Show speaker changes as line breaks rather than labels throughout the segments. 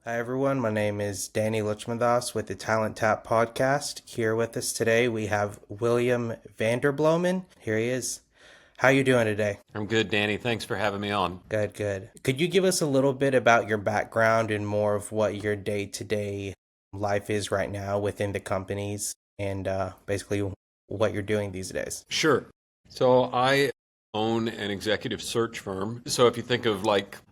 Hi everyone, my name is Danny Lachmandas with the Talent Tap podcast. Here with us today we have William Vanderbloemen. Here he is. How you doing today?
I'm good, Danny. Thanks for having me on.
Good, good. Could you give us a little bit about your background and more of what your day-to-day life is right now within the companies and basically what you're doing these days?
Sure. So I own an executive search firm. So if you think of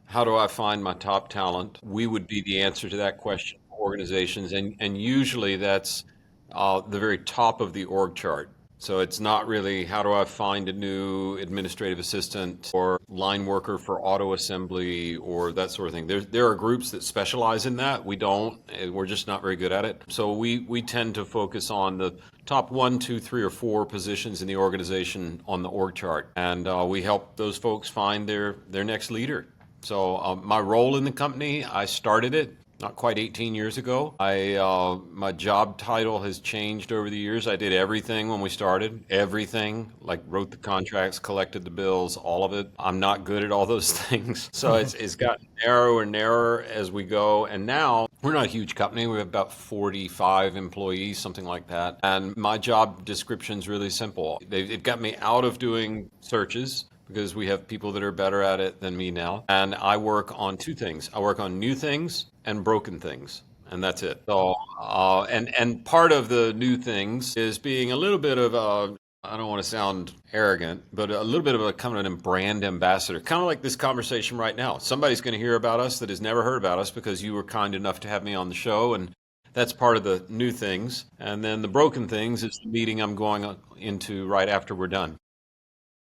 how do I find my top talent, we would be the answer to that question for organizations. And usually that's the very top of the org chart. So it's not really how do I find a new administrative assistant or line worker for auto assembly or that sort of thing. There are groups that specialize in that. We don't. We're just not very good at it. So we tend to focus on the top one, two, three, or four positions in the organization on the org chart, and we help those folks find their next leader. So my role in the company, I started it not quite 18 years ago. My job title has changed over the years. I did everything when we started, everything, like wrote the contracts, collected the bills, all of it. I'm not good at all those things. So it's gotten narrower and narrower as we go. And now we're not a huge company. We have about 45 employees, something like that. And my job description is really simple. They've got me out of doing searches, because we have people that are better at it than me now. And I work on two things. I work on new things and broken things. And that's it. So, and part of the new things is being a little bit of a, I don't want to sound arrogant, but a little bit of a kind of a brand ambassador, kind of like this conversation right now. Somebody's going to hear about us that has never heard about us because you were kind enough to have me on the show. And that's part of the new things. And then the broken things is the meeting I'm going into right after we're done.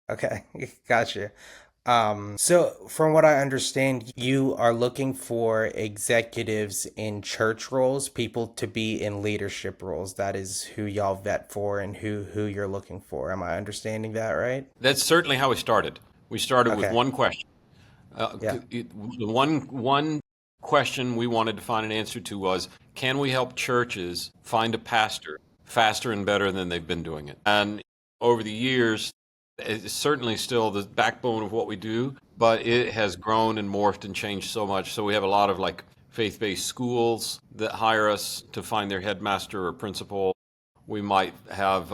Okay, gotcha. So from what I understand, you are looking for executives in church roles, people to be in leadership roles. That is who y'all vet for and who you're looking for. Am I understanding that right?
That's certainly how we started. We started with
Okay.
one question.
Yeah.
The one question we wanted to find an answer to was, can we help churches find a pastor faster and better than they've been doing it? And over the years, it's certainly still the backbone of what we do, but it has grown and morphed and changed so much. So we have a lot of faith-based schools that hire us to find their headmaster or principal. We might have,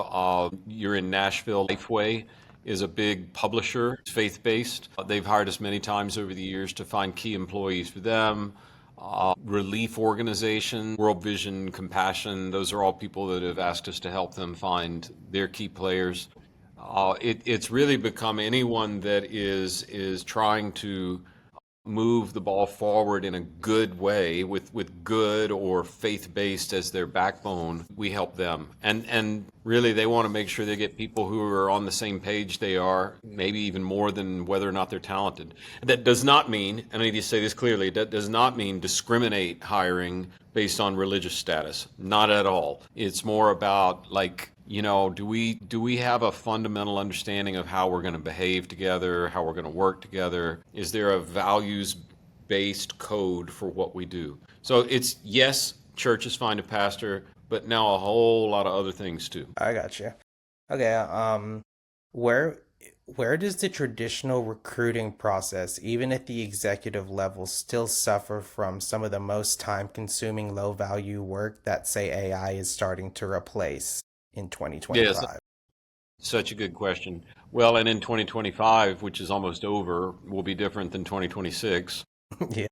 you're in Nashville, Lifeway is a big publisher, it's faith-based. They've hired us many times over the years to find key employees for them. Relief organization, World Vision, Compassion, those are all people that have asked us to help them find their key players. It's really become anyone that is trying to move the ball forward in a good way with good or faith-based as their backbone. We help them. And really they want to make sure they get people who are on the same page they are, maybe even more than whether or not they're talented. That does not mean, and I need to say this clearly, that does not mean discriminate hiring based on religious status. Not at all. It's more about do we have a fundamental understanding of how we're going to behave together, how we're going to work together? Is there a values-based code for what we do? So it's, yes, churches find a pastor, but now a whole lot of other things too.
I got you. Okay. Where where does the traditional recruiting process, even at the executive level, still suffer from some of the most time-consuming, low-value work that, say, AI is starting to replace in
Yes,
2025?
such a good question. Well, and in 2025, which is almost over, will be different than 2026.
Yeah.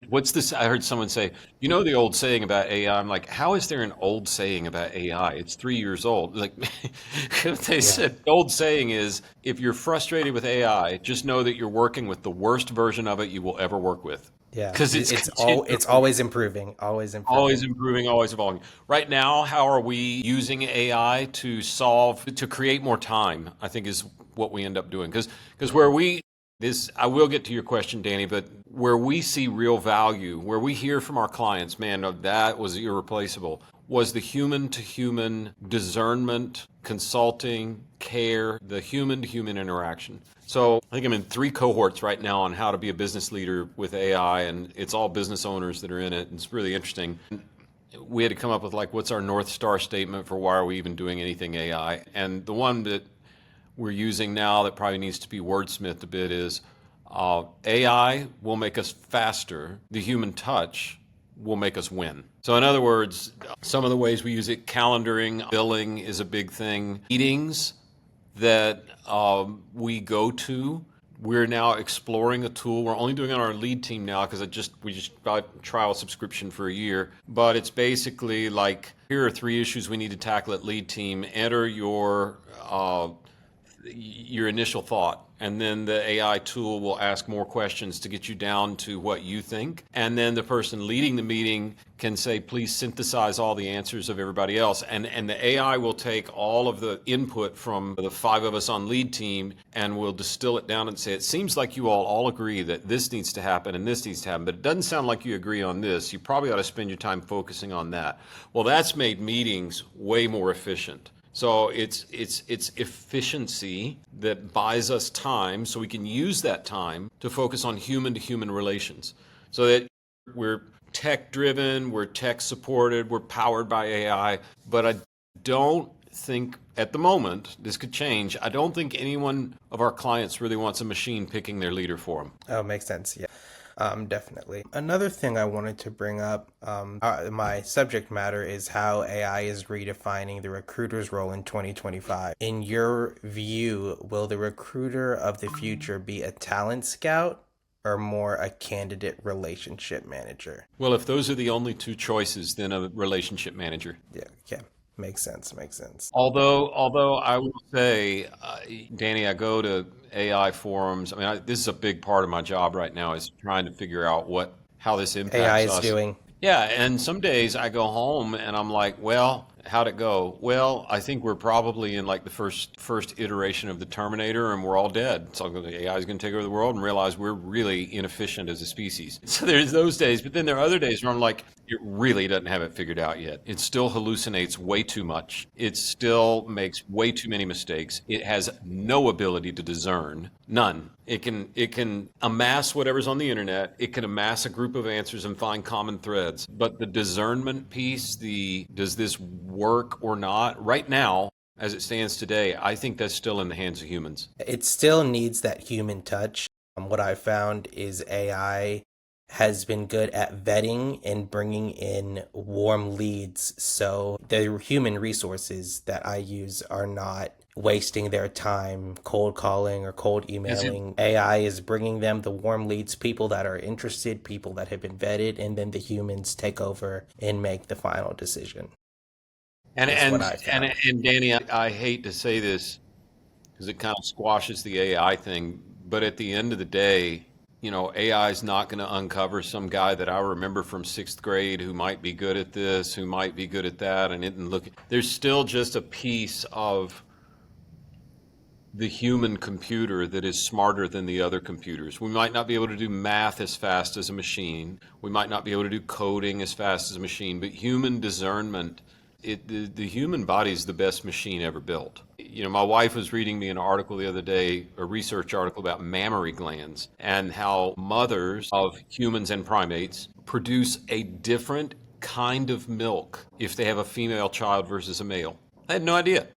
What's this? I heard someone say, you know, the old saying about AI. I'm like, how is there an old saying about AI? It's 3 years old. Like, they
Yeah.
said, the old saying is, if you're frustrated with AI, just know that you're working with the worst version of it you will ever work with.
Yeah.
Because it's
It's
continually
always improving, always
always
improving.
improving, always evolving. Right now, how are we using AI to create more time? I think is what we end up doing. Because where we, this, I will get to your question, Danny, but where we see real value, where we hear from our clients, man, no, that was irreplaceable, was the human to human discernment, consulting, care, the human to human interaction. So I think I'm in three cohorts right now on how to be a business leader with AI, and it's all business owners that are in it. And it's really interesting. We had to come up with what's our North Star statement for why are we even doing anything AI? And the one that we're using now that probably needs to be wordsmithed a bit is AI will make us faster. The human touch will make us win. So, in other words, some of the ways we use it, calendaring, billing is a big thing. Meetings that we go to. We're now exploring a tool. We're only doing it on our lead team now because we just got a trial subscription for a year. But it's basically like, here are 3 issues we need to tackle at lead team. Enter your initial thought, and then the AI tool will ask more questions to get you down to what you think. And then the person leading the meeting can say, please synthesize all the answers of everybody else. And the AI will take all of the input from the 5 of us on lead team and will distill it down and say, it seems like you all agree that this needs to happen and this needs to happen, but it doesn't sound like you agree on this. You probably ought to spend your time focusing on that. Well, that's made meetings way more efficient. So it's efficiency that buys us time so we can use that time to focus on human-to-human relations. So that we're tech-driven, we're tech-supported, we're powered by AI, but I don't think at the moment, this could change, I don't think anyone of our clients really wants a machine picking their leader for them.
Oh, makes sense. Yeah. Definitely. Another thing I wanted to bring up, my subject matter is how AI is redefining the recruiter's role in 2025. In your view, will the recruiter of the future be a talent scout or more a candidate relationship manager?
Well, if those are the only 2 choices, then a relationship manager.
Yeah, okay. Makes sense. Makes sense.
Although I will say, Danny, I go to AI forums. I mean, this is a big part of my job right now is trying to figure out how this
AI
impacts
is
us.
doing.
Yeah, and some days I go home and I'm like, well, how'd it go? Well, I think we're probably in like the first iteration of the Terminator, and we're all dead. So the AI is going to take over the world and realize we're really inefficient as a species. So there's those days, but then there are other days where I'm like, it really doesn't have it figured out yet. It still hallucinates way too much. It still makes way too many mistakes. It has no ability to discern, none. It can amass whatever's on the internet. It can amass a group of answers and find common threads. But the discernment piece, does this work or not? Right now, as it stands today, I think that's still in the hands of humans.
It still needs that human touch. What I found is AI has been good at vetting and bringing in warm leads. So the human resources that I use are not wasting their time cold calling or cold emailing. AI is bringing them the warm leads, people that are interested, people that have been vetted, and then the humans take over and make the final decision.
And Danny, I hate to say this because it kind of squashes the AI thing, but at the end of the day, AI is not going to uncover some guy that I remember from 6th grade who might be good at this, who might be good at that, and there's still just a piece of the human computer that is smarter than the other computers. We might not be able to do math as fast as a machine. We might not be able to do coding as fast as a machine, but human discernment, the human body is the best machine ever built. My wife was reading me an article the other day, a research article about mammary glands and how mothers of humans and primates produce a different kind of milk if they have a female child versus a male. I had no idea.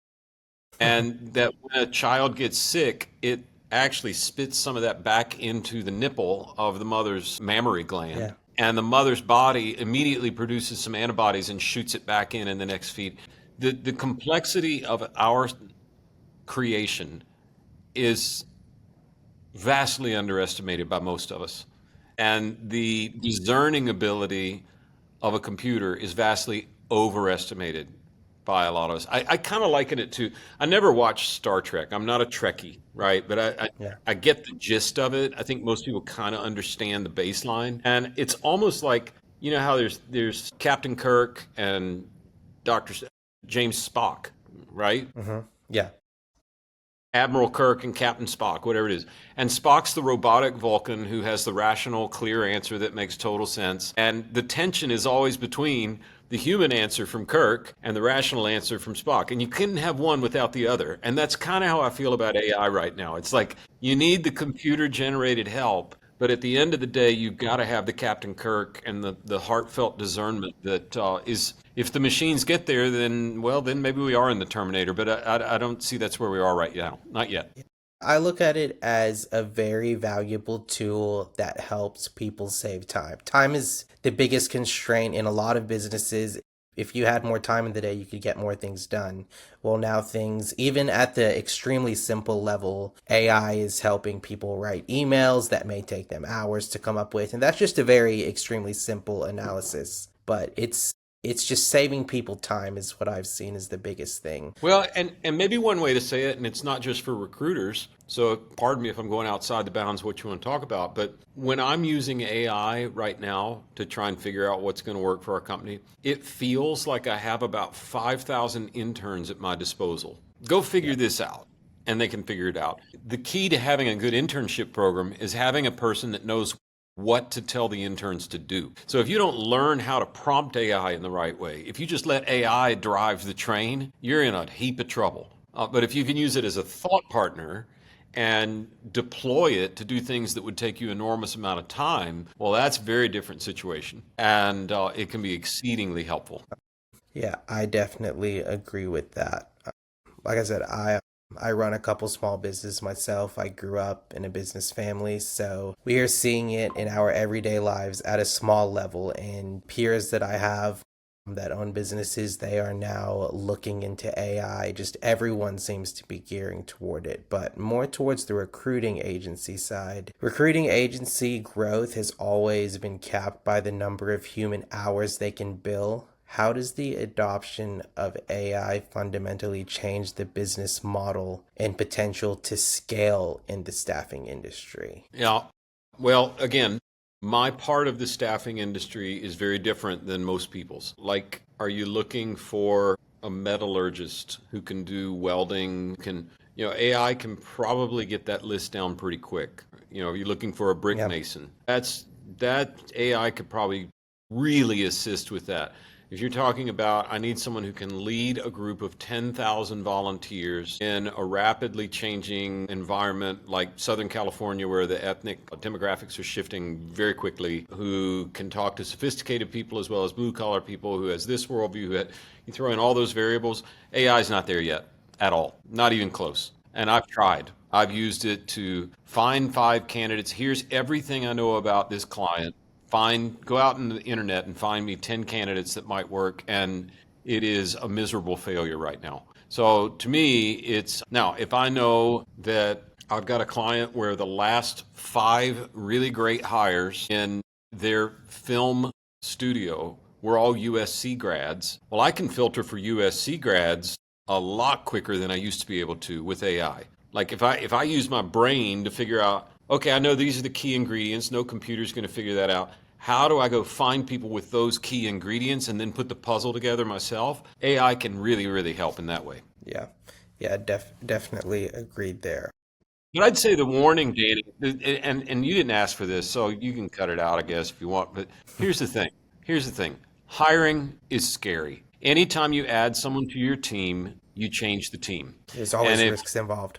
And that when a child gets sick, it actually spits some of that back into the nipple of the mother's mammary gland.
Yeah.
And the mother's body immediately produces some antibodies and shoots it back in the next feed. The complexity of our creation is vastly underestimated by most of us. And the discerning ability of a computer is vastly overestimated by a lot of us. I kind of liken it to, I never watched Star Trek. I'm not a Trekkie, right? But I get the gist of it. I think most people kind of understand the baseline. And it's almost like, how there's Captain Kirk and Dr. James Spock, right?
Mm-hmm. Yeah.
Admiral Kirk and Captain Spock, whatever it is. And Spock's the robotic Vulcan who has the rational, clear answer that makes total sense. And the tension is always between the human answer from Kirk and the rational answer from Spock. And you couldn't have one without the other. And that's kind of how I feel about AI right now. It's like you need the computer-generated help, but at the end of the day, you've got to have the Captain Kirk and the heartfelt discernment that is, if the machines get there, then maybe we are in the Terminator. But I don't see that's where we are right now. Not yet.
I look at it as a very valuable tool that helps people save time. Time is the biggest constraint in a lot of businesses. If you had more time in the day, you could get more things done. Well, now things, even at the extremely simple level, AI is helping people write emails that may take them hours to come up with. And that's just a very extremely simple analysis. But it's just saving people time is what I've seen as the biggest thing.
Well, and maybe one way to say it, and it's not just for recruiters, so pardon me if I'm going outside the bounds of what you want to talk about, but when I'm using AI right now to try and figure out what's going to work for our company, it feels like I have about 5,000 interns at my disposal. Go figure
Yeah.
this out. And they can figure it out. The key to having a good internship program is having a person that knows what to tell the interns to do. So if you don't learn how to prompt AI in the right way, if you just let AI drive the train, you're in a heap of trouble. But if you can use it as a thought partner and deploy it to do things that would take you enormous amount of time, well, that's a very different situation. And it can be exceedingly helpful.
Yeah, I definitely agree with that. Like I said, I run a couple small business myself. I grew up in a business family, so we are seeing it in our everyday lives at a small level. And peers that I have that own businesses, they are now looking into AI. Just everyone seems to be gearing toward it, but more towards the recruiting agency side. Recruiting agency growth has always been capped by the number of human hours they can bill. How does the adoption of AI fundamentally change the business model and potential to scale in the staffing industry?
Yeah. Well, again, my part of the staffing industry is very different than most people's. Like, are you looking for a metallurgist who can do welding? AI can probably get that list down pretty quick. Are you looking for a brick
Yeah.
mason? That AI could probably really assist with that. If you're talking about, I need someone who can lead a group of 10,000 volunteers in a rapidly changing environment like Southern California, where the ethnic demographics are shifting very quickly, who can talk to sophisticated people as well as blue collar people, who has this worldview, you throw in all those variables, AI is not there yet at all, not even close. And I've tried. I've used it to find 5 candidates. Here's everything I know about this client. Go out on the internet and find me 10 candidates that might work, and it is a miserable failure right now. So to me, it's now if I know that I've got a client where the last 5 really great hires in their film studio were all USC grads, well, I can filter for USC grads a lot quicker than I used to be able to with AI. Like if I use my brain to figure out, okay, I know these are the key ingredients, no computer's going to figure that out. How do I go find people with those key ingredients and then put the puzzle together myself? AI can really, really help in that way.
Yeah. Yeah, definitely agreed there.
But I'd say the warning, Danny, and you didn't ask for this, so you can cut it out, I guess, if you want. But here's the thing. Here's the thing. Hiring is scary. Anytime you add someone to your team, you change the team.
There's
And
always
if
risks involved.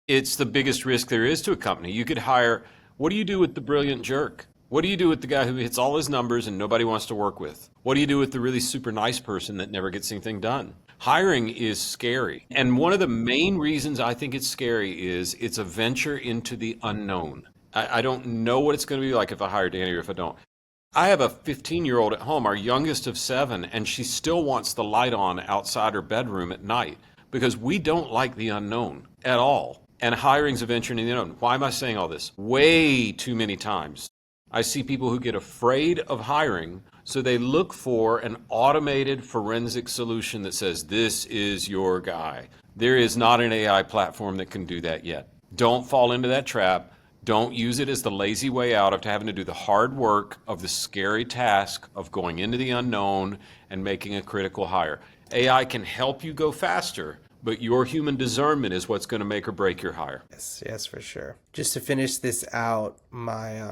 it's the biggest risk there is to a company. You could hire, what do you do with the brilliant jerk? What do you do with the guy who hits all his numbers and nobody wants to work with? What do you do with the really super nice person that never gets anything done? Hiring is scary. And one of the main reasons I think it's scary is it's a venture into the unknown. I don't know what it's going to be like if I hire Danny or if I don't. I have a 15-year-old at home, our youngest of 7, and she still wants the light on outside her bedroom at night because we don't like the unknown at all. And hiring's a venture into the unknown. Why am I saying all this? Way too many times I see people who get afraid of hiring, so they look for an automated forensic solution that says, this is your guy. There is not an AI platform that can do that yet. Don't fall into that trap. Don't use it as the lazy way out of having to do the hard work of the scary task of going into the unknown and making a critical hire. AI can help you go faster, but your human discernment is what's going to make or break your hire.
Yes, yes, for sure. Just to finish this out, my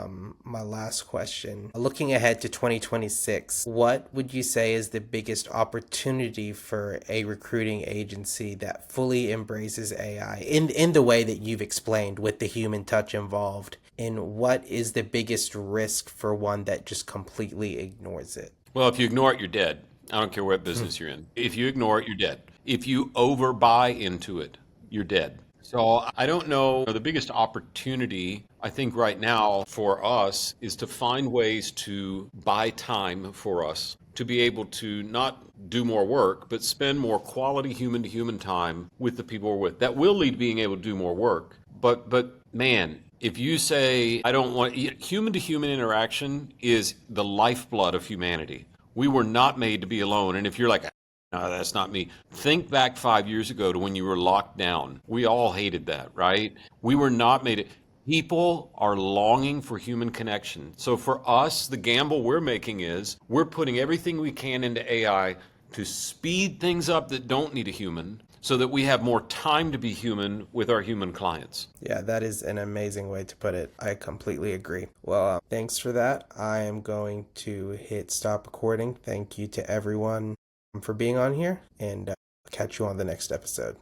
last question. Looking ahead to 2026, what would you say is the biggest opportunity for a recruiting agency that fully embraces AI in the way that you've explained with the human touch involved? And what is the biggest risk for one that just completely ignores it?
Well, if you ignore it, you're dead. I don't care what business you're in. If you ignore it, you're dead. If you overbuy into it, you're dead. So I don't know. The biggest opportunity, I think, right now for us is to find ways to buy time for us to be able to not do more work, but spend more quality human to human time with the people we're with. That will lead to being able to do more work. But man, if you say, I don't want human to human interaction is the lifeblood of humanity. We were not made to be alone. And if you're like, no, that's not me. Think back 5 years ago to when you were locked down. We all hated that, right? We were not made it. People are longing for human connection. So for us, the gamble we're making is we're putting everything we can into AI to speed things up that don't need a human so that we have more time to be human with our human clients.
Yeah, that is an amazing way to put it. I completely agree. Well, thanks for that. I am going to hit stop recording. Thank you to everyone for being on here, and catch you on the next episode.